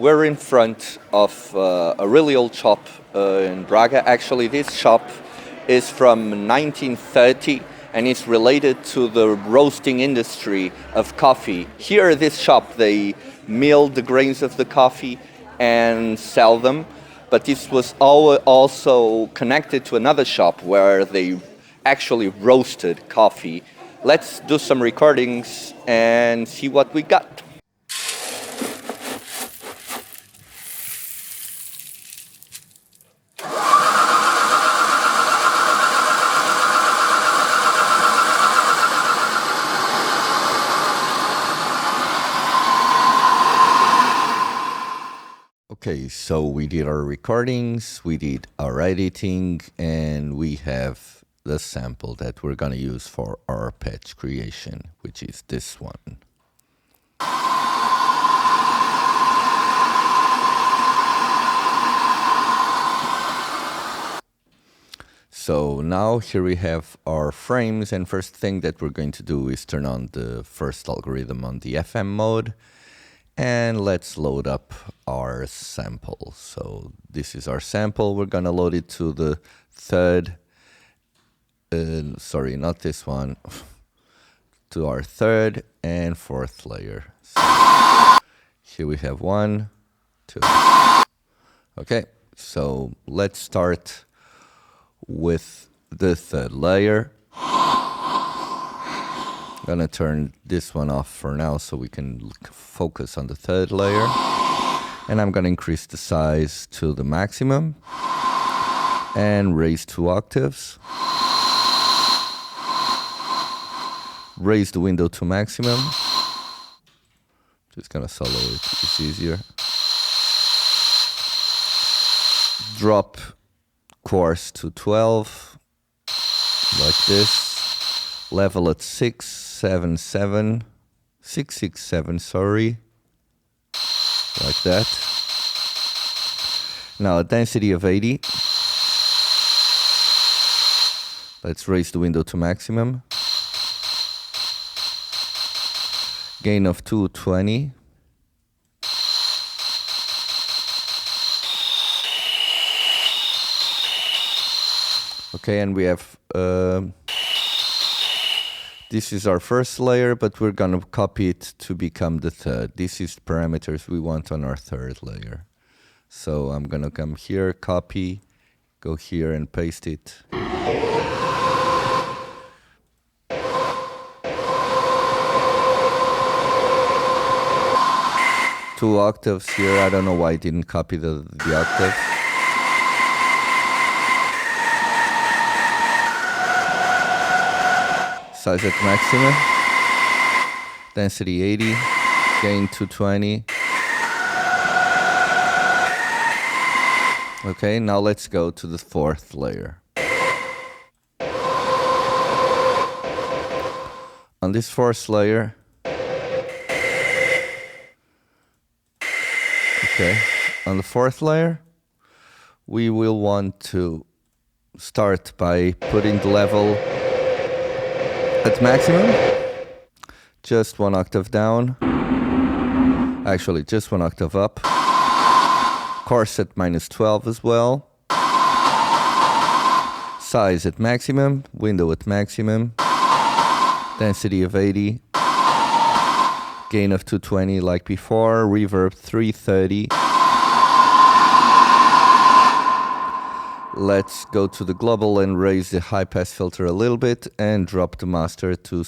we're in front of a really old shop in Braga. Actually, this shop is from 1930 and is related to the roasting industry of coffee. Here at this shop, they mill the grains of the coffee and sell them. But this was also connected to another shop where they actually roasted coffee. Let's do some recordings and see what we got. Okay, so we did our recordings, we did our editing, and we have the sample that we're gonna use for our patch creation, which is this one. So now here we have our frames, and first thing that we're going to do is turn on the first algorithm on the FM mode. And let's load up our sample. So this is our sample. We're gonna load it to the third, sorry, not this one, to our third and fourth layer. So here we have 1, 2. Okay, so let's start with the third layer. Gonna turn this one off for now so we can focus on the third layer, and I'm gonna increase the size to the maximum and raise 2 octaves, raise the window to maximum, just gonna solo it, it's easier, drop coarse to 12 like this, level at 667, sorry, like that. Now a density of 80. Let's raise the window to maximum. Gain of 220. Okay, and we have this is our first layer, but we're gonna copy it to become the third. This is parameters we want on our third layer. So I'm gonna come here, copy, go here and paste it. 2 octaves here. I don't know why I didn't copy the octaves. Size at maximum, density 80, gain 220. Okay, now let's go to the fourth layer. On this fourth layer, okay, on the fourth layer, we will want to start by putting the level at maximum, just 1 octave down, actually just 1 octave up, coarse at -12 as well, size at maximum, window at maximum, density of 80, gain of 220 like before, reverb 330. Let's go to the global and raise the high pass filter a little bit and drop the master to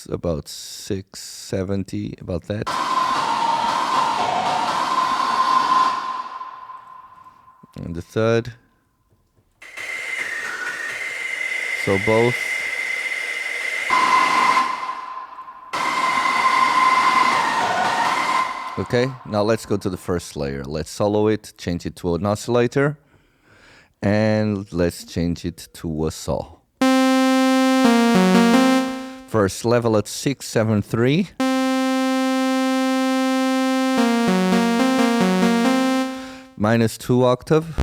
about 670, about that. And the third. So both. Okay, now let's go to the first layer. Let's solo it, change it to an oscillator. And let's change it to a saw. First level at 673. -2 octave.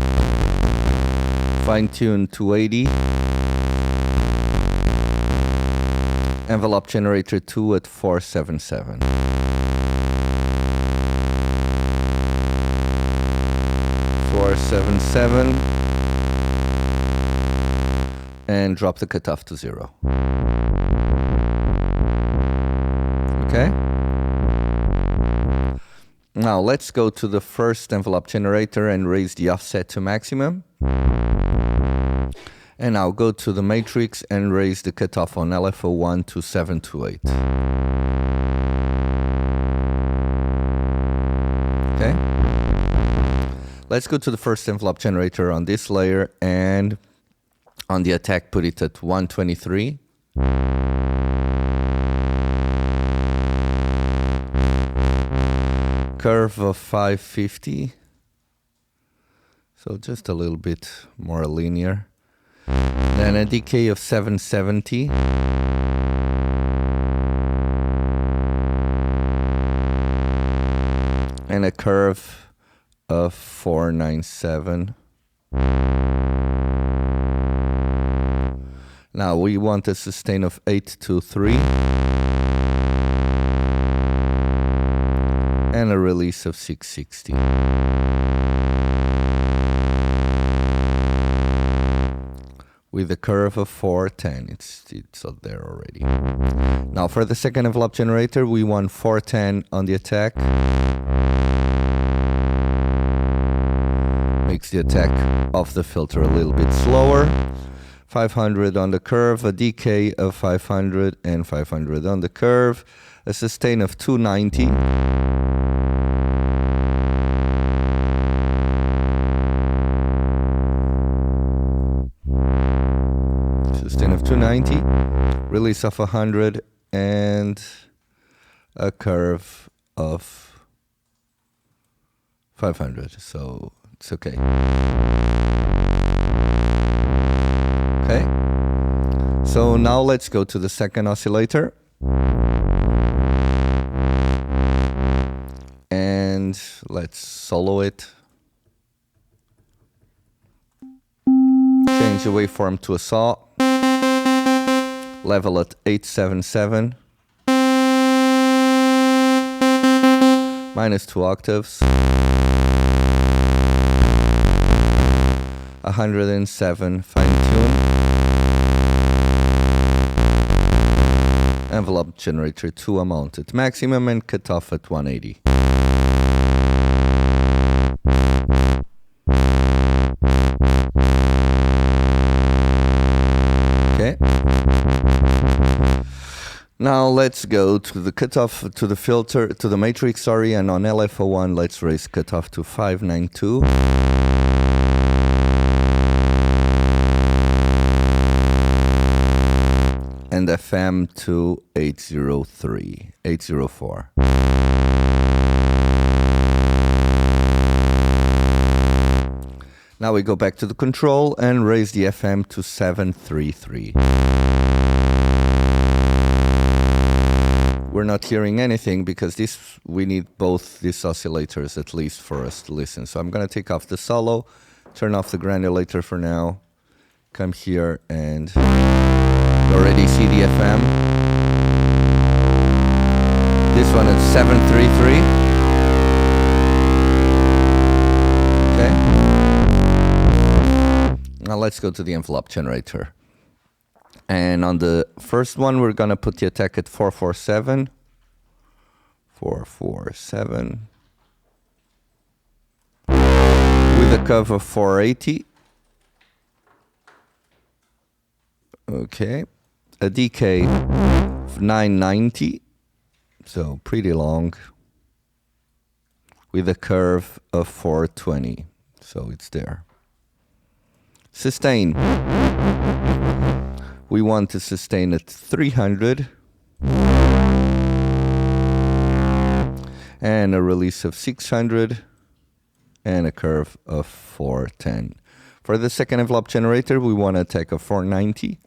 Fine tune to 80. Envelope generator 2 at 477. 477 and drop the cutoff to 0. Okay. Now let's go to the first envelope generator and raise the offset to maximum. And now go to the matrix and raise the cutoff on LFO1 to 728. Okay. Let's go to the first envelope generator on this layer and on the attack put it at 123. Curve of 550. So just a little bit more linear. Then a decay of 770. And a curve of 497. Now we want a sustain of 823. And a release of 660. With a curve of 410. It's up there already. Now for the second envelope generator, we want 410 on the attack. Makes the attack of the filter a little bit slower. 500 on the curve, a decay of 500 and 500 on the curve, a sustain of 290. Sustain of 290, release of 100 and a curve of 500, so it's okay. Okay, so now let's go to the second oscillator. And let's solo it. Change the waveform to a saw. Level at 877. Minus 2 octaves. 107 fine tune. Envelope generator 2 amount at maximum and cut off at 180. Okay. Now let's go to the cutoff, to the filter, to the matrix, sorry, and on LFO1 let's raise cutoff to 592. And FM to 803, 804. Now we go back to the control and raise the FM to 733. We're not hearing anything because we need both these oscillators at least for us to listen. So I'm going to take off the solo, turn off the granulator for now, come here and you already see the FM. This one is 733. Okay. Now let's go to the envelope generator. And on the first one, we're going to put the attack at 447. 447. With a curve of 480. Okay. A decay of 990. So pretty long. With a curve of 420. So it's there. Sustain. We want to sustain at 300 and a release of 600 and a curve of 410. For the second envelope generator, we want to attack a 490.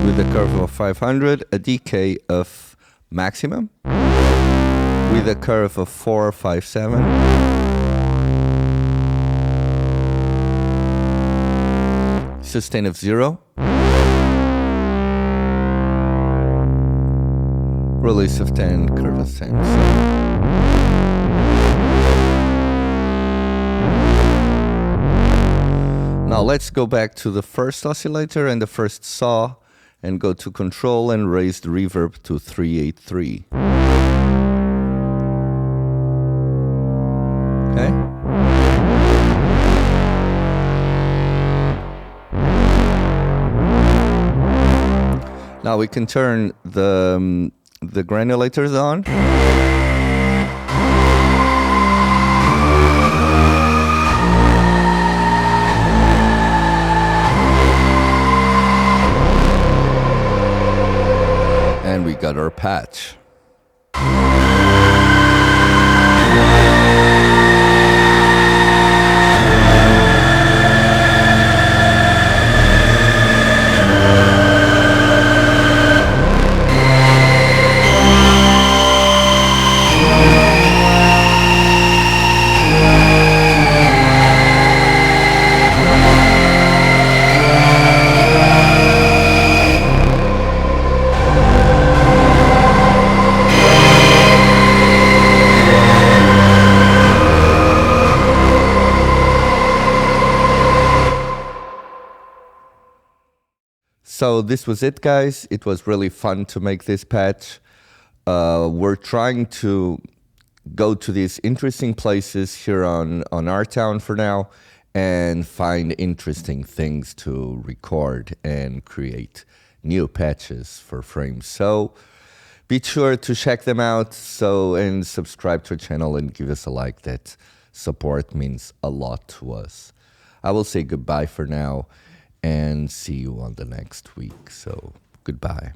With a curve of 500, a decay of maximum. With a curve of 457. Sustain of 0. Release of 10, curve of 10. Now let's go back to the first oscillator and the first saw and go to control and raise the reverb to 383. Okay? Now we can turn the granulators on. And we got our patch. So this was it, guys. It was really fun to make this patch. We're trying to go to these interesting places here on our town for now and find interesting things to record and create new patches for frames. So be sure to check them out and subscribe to our channel and give us a like. That support means a lot to us. I will say goodbye for now and see you on the next week. So goodbye.